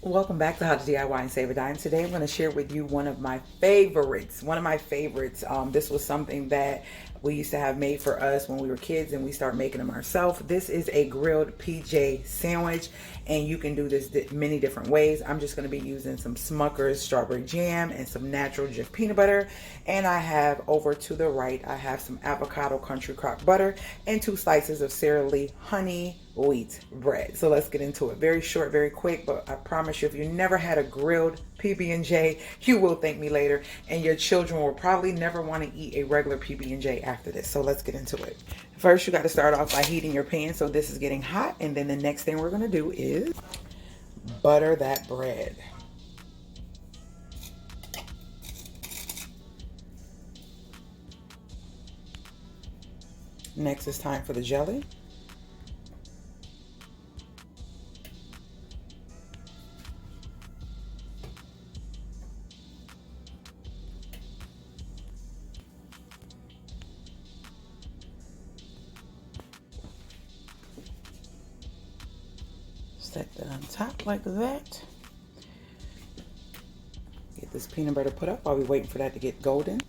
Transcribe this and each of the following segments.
Welcome back to How to DIY and Save a Dime. Today I'm going to share with you one of my favorites. This was something that we used to have made for us when we were kids, and we started making them ourselves. This is a grilled PJ sandwich, and you can do this many different ways. I'm just going to be using some Smucker's strawberry jam and some natural Jif peanut butter. And I have over to the right, I have some avocado country crock butter and 2 slices of Sara Lee honey wheat bread. So let's get into it. Very short, very quick, but I promise you, if you never had a grilled PB&J, you will thank me later, and your children will probably never want to eat a regular PB&J after this. So let's get into it. First, you got to start off by heating your pan so this is getting hot, and then the next thing we're going to do is butter that bread. Next, it's time for the jelly. Set that on top like that. Get this peanut butter put up while we're waiting for that to get golden.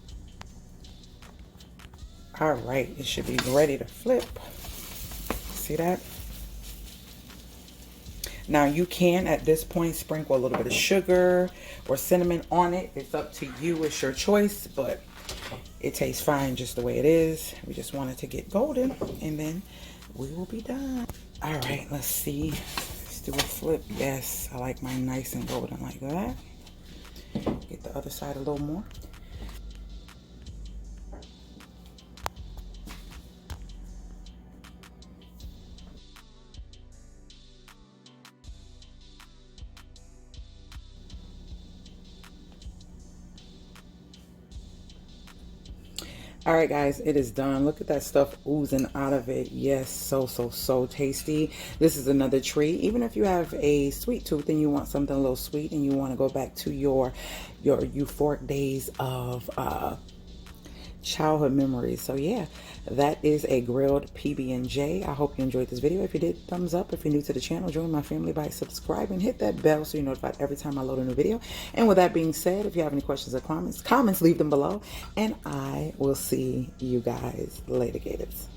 All right, it should be ready to flip. See that? Now you can, at this point, sprinkle a little bit of sugar or cinnamon on it. It's up to you, it's your choice, but it tastes fine just the way it is. We just want it to get golden, and then we will be done. All right, let's see. Let's do a flip. Yes, I like mine nice and golden like that. Get the other side a little more. All right, guys, it is done. Look at that stuff oozing out of it. Yes, so tasty. This is another treat. Even if you have a sweet tooth and you want something a little sweet and you want to go back to your euphoric days of childhood memories. So yeah, that is a grilled PB&J. I hope you enjoyed this video. If you did, thumbs up. If you're new to the channel, join my family by subscribing. Hit that bell so you're notified every time I load a new video. And with that being said, if you have any questions or comments, leave them below. And I will see you guys later, Gators.